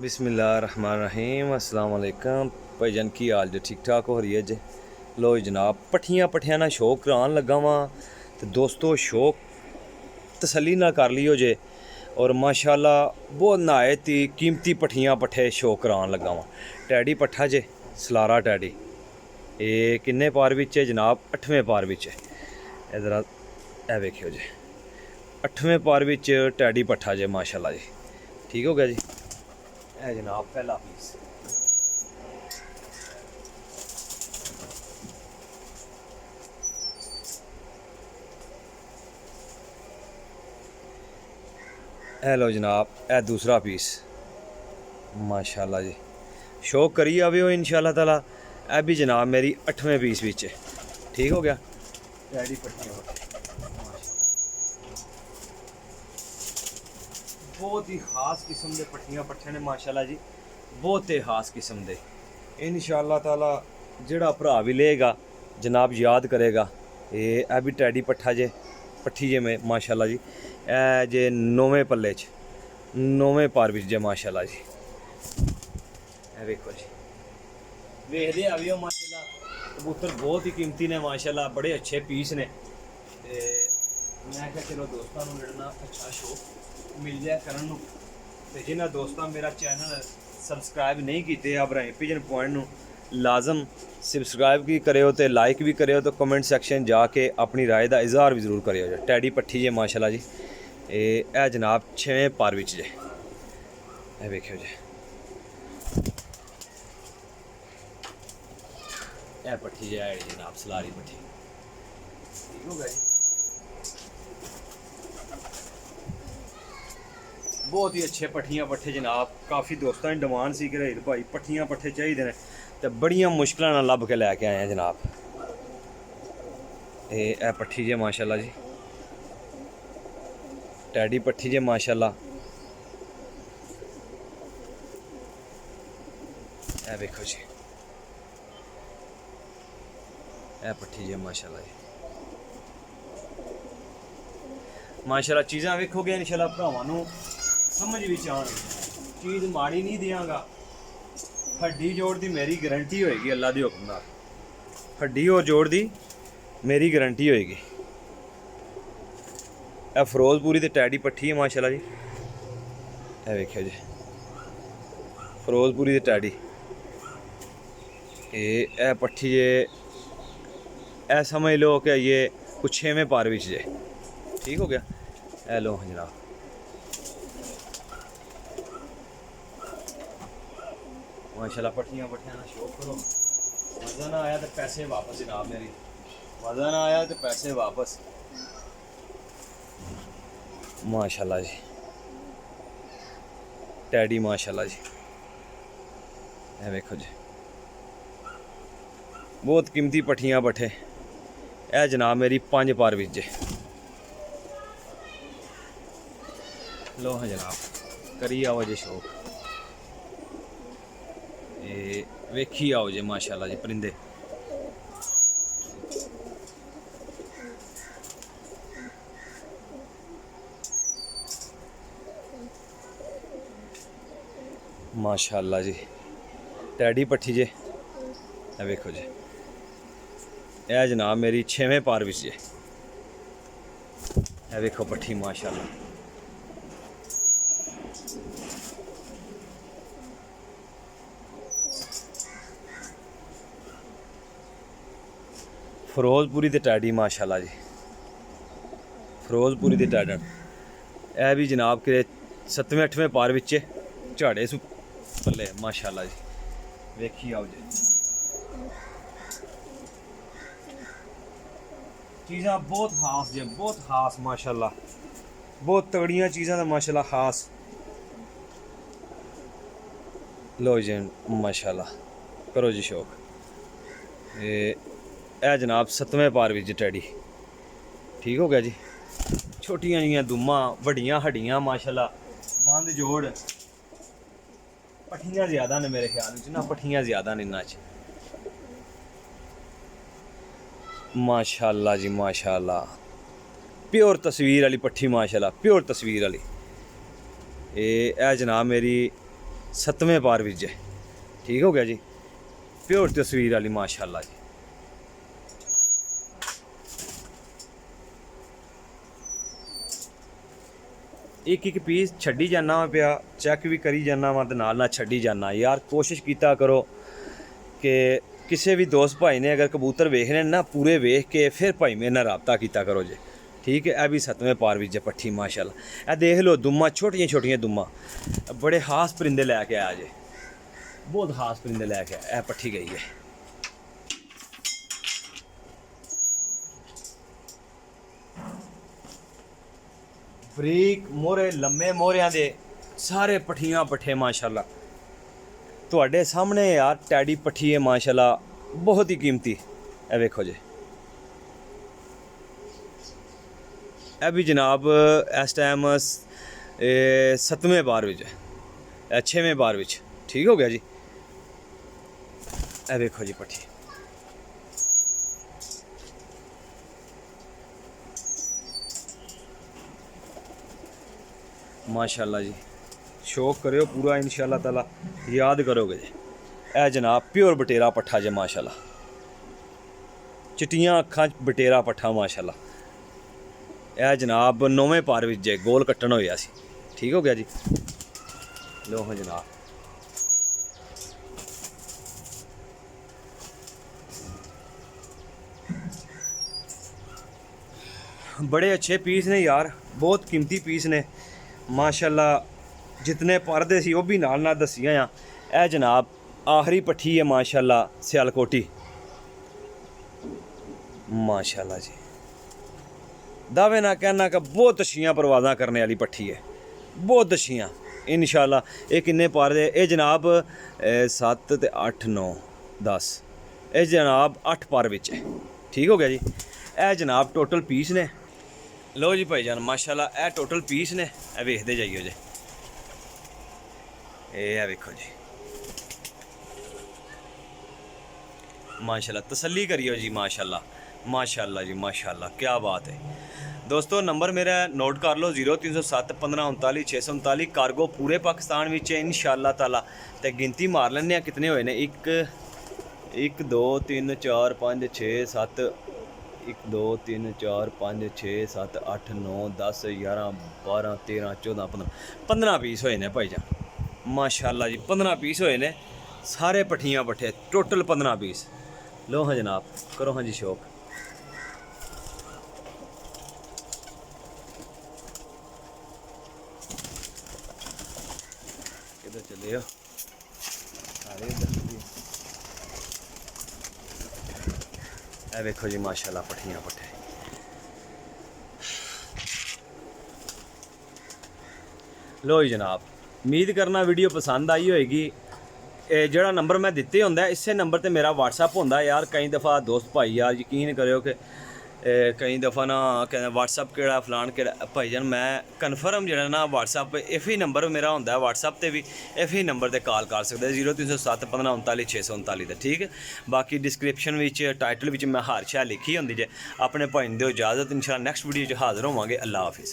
बिस्मिल्लाहिर्रहमानिर्रहीम अस्सलाम वालेकुम भाईजान की हाल जो ठीक ठाक हो रही है जे लो जनाब पट्ठियां ना शौक करान लगा वां तो दोस्तों शौक तसल्ली ना कर लियो जे और माशाल्लाह बहुत नायत ही कीमती पट्ठे शौक करान लगा वां। टैडी पट्ठा जे सलारा टैडी ये किन्ने पार बिच है जनाब 8वें पार बिच है। इधर ए वेखियो जे 8वें पार बिच टैडी पट्ठा जे माशाल्लाह जी ठीक हो गया जी। है जनाब पहला पीस है लो जनाब है दूसरा पीस माशाल्लाह जी शौक करी आवे हो इंशाल्लाह ताला। ए भी जनाब मेरी 8वें पीस बिच है ठीक हो गया। रेडी पट्टियां बहुत ही खास किस्म के पट्ठे ने माशाल्लाह जी बहुत ही खास किस्म के इंशाल्लाह ताला जेड़ा भरा भी लेगा जनाब याद करेगा। ये भी टैडी पट्ठा जे पट्ठी जे में माशाल्लाह जी ए जे 9वें पल्ले च 9वें पार बिच जे माशाल्लाह जी। ए देखो जी वेखदे आवियो माशाल्लाह कबूतर बहुत ही कीमती ने माशाल्लाह बड़े अच्छे पीस ने। मैं क्या चलो दोस्तों लड़ना अच्छा शौक मिल जाए करन ते जिन्होंने दोस्तों मेरा चैनल सबसक्राइब नहीं किए इब्राहिम पिजन पॉइंट लाजम सबसक्राइब भी करो तो लाइक भी करो तो कमेंट सैक्शन जाके अपनी राय का इजहार भी जरूर करो। टैडी पट्ठी जे माशाल्लाह जी ये जनाब 6वें पार बिच जे ए वेखियो जी ए पट्ठी जे है जनाब सलारी पट्ठी ठीक हो गया जी। बहुत ही अच्छे पट्ठे जनाब काफ़ी दोस्तों की डिमांड सी कि भाई पट्ठे चाहिए ने तो बड़िया मुश्किल लभ के लैके आए हैं जनाब। ये पट्ठी जे माशाल्लाह जी टैडी पट्ठी जे माशाल्लाह ए देखो जी ए पट्ठी जे माशाल्लाह जी माशाल्लाह चीज़ां वेखोगे इंशाल्लाह भरावां समझ भी आन चीज़ माड़ी नहीं देंगा। हड्डी जोड़ दी मेरी गारंटी होएगी अल्लाह के हुक्म नाल हड्डी और जोड़ दी मेरी गारंटी होएगी। ए फिरोजपुरी ते टैडी पट्ठी है माशाल्लाह जी ए वेखियो जी फिरोजपुरी ते टैडी ए पट्ठी जे ए समझ लो कि ये कुछ 6वें पार बिच जे ठीक हो गया। ए लो जनाब माशाल्लाह पट्ठियां ना शौक करो मज़ा ना आया तो पैसे वापस जनाब मेरी मज़ा ना आया तो पैसे वापस माशाल्लाह जी टैडी माशाल्लाह जी ए देखो जी बहुत कीमती पट्ठियां पट्ठे ए जनाब मेरी 5 पार बिच जे लो हाँ जनाब करी आओ जी शौक वेखी आओ जी माशाल्लाह जी परिंदे माशाल्लाह जी टैडी पट्ठी जे वेखो जी ए जनाब मेरी 6वें पार बिच जे ए वेखो पट्ठी माशाल्लाह फिरोजपुरी ते टैडी माशाल्लाह जी फिरोजपुरी ते टैडन ए भी जनाब के 7वें 8वें पार बिच झाड़े सु पल्ले माशाल्लाह जी वेखी आओ जी चीज़ां बहुत खास जे बहुत खास माशाल्लाह बहुत तगड़ियां चीज़ां दा माशाल्लाह खास लो जी माशाल्लाह करो जी शौक। ए जनाब 7वें पार बिच टैडी ठीक हो गया जी। छोटियां जियां दुम्मा वड्डियां हड्डियां माशाल्लाह बंद जोड़ पट्ठियां ज़्यादा ने मेरे ख्याल में ना पट्ठियां ज़्यादा ने इन्हां च माशाल्लाह जी माशाल्लाह प्योर तस्वीर वाली पट्ठी माशाल्लाह प्योर तस्वीर वाली। ये जनाब मेरी 7वें पार विच है। ठीक हो गया जी, प्योर तस्वीर वाली माशाल्लाह जी। एक एक पीस छड्डी जाना वा पिया, चैक भी करी जाना वा ते नाल छड्डी जाना। यार कोशिश कीता करो कि किसी भी दोस्त भाई ने अगर कबूतर वेखने ना पूरे वेख के फिर भाई मेरे नाल राबता कीता करो जे। ठीक है, यह भी 7वें पार विच पट्ठी माशाल्लाह। यह देख लो दुम्मा, छोटियां छोटियां दुम्मा, बड़े खास परिंदे लैके आया जे, बहुत खास परिंदे लैके आया। पट्ठी गई है। बरीक मोहरे लम्मे मोहरियां दे सारे पट्ठियां पट्ठे माशाल्लाह तुहाडे सामने यार। टैडी पट्ठी है माशाल्लाह, बहुत ही कीमती। ए वेखो जी, ए भी जनाब इस टाइम 7वें बार विच, 6वें बार विच। ठीक हो गया जी। ए वेखो जी पट्ठी माशाल्लाह जी। शौक करो पूरा इंशाल्लाह ताला, याद करोगे जी। ए जनाब प्योर बटेरा पट्ठा जे माशाल्लाह, चिट्टियां अखां बटेरा पट्ठा माशाल्लाह। ए जनाब 9वें पार विच जे, गोल कट्टन होया सी। ठीक हो गया जी। लो हाँ जनाब, बड़े अच्छे पीस ने यार, बहुत कीमती पीस ने माशाल्लाह। जितने परदे सी वो भी नाल नाल दसियां आ। ए जनाब आखिरी पट्ठी है माशाल्लाह, सियालकोटी माशाल्लाह जी। दावे ना कहना का बहुत अच्छियां परवाज़ां करने वाली पट्ठी है, बहुत अच्छियां इंशाल्लाह। ये किन्ने पार दे? ये जनाब 7 ते 8 9 10, ये जनाब 8 पार विच है। ठीक हो गया जी। ए जनाब टोटल पीस ने। लो जी भाईजान माशाल्लाह, ए टोटल पीस ने। ए वेखदे जाइयो जी, ए वेखो जी माशाल्लाह। तसल्ली करियो जी माशाल्लाह, माशाल्लाह जी माशाल्लाह, क्या बात है। दोस्तों नंबर मेरा नोट कर लो, 0307 1539 639। कार्गो पूरे पाकिस्तान में इंशाल्लाह ताला। तो गिनती मार लें कितने होए ने। 1 2 3 4 5 6 7, 1 2 3 4 5 6 7 8 9 10 11 12 13 14 15 पीस होए ने भाईजान माशाल्लाह जी। 15 पीस होए ने, सारे पट्ठियां पट्ठे टोटल 15 पीस। लो हाँ जनाब, करो हाँ जी शौक। किधर चले हो? ए देखो जी माशाल्लाह पट्ठियां पट्ठे। लो जी जनाब, उम्मीद करना वीडियो पसंद आई होएगी। ਜਿਹੜਾ नंबर मैं दिते होंदा इसे नंबर ते मेरा WhatsApp होंदा यार। कई दफ़ा दोस्त भाई यार यकीन करो कि कई दफ़ा ना कहते WhatsApp केड़ा फलान केड़ा। भाईजान मैं कन्फर्म जेड़ा ना WhatsApp इफ ही नंबर मेरा होंदा है, WhatsApp ते भी इफ ही नंबर ते कॉल कर सकते 0307 1539 639 ते। ठीक है, बाकी डिस्क्रिप्शन विच टाइटल विच मैं हर शै लिखी होंदी जे। अपने भाई दिओ इजाज़त, इंशाल्लाह नैक्सट वीडियो च हाज़र होवांगे। अल्लाह हाफिज़।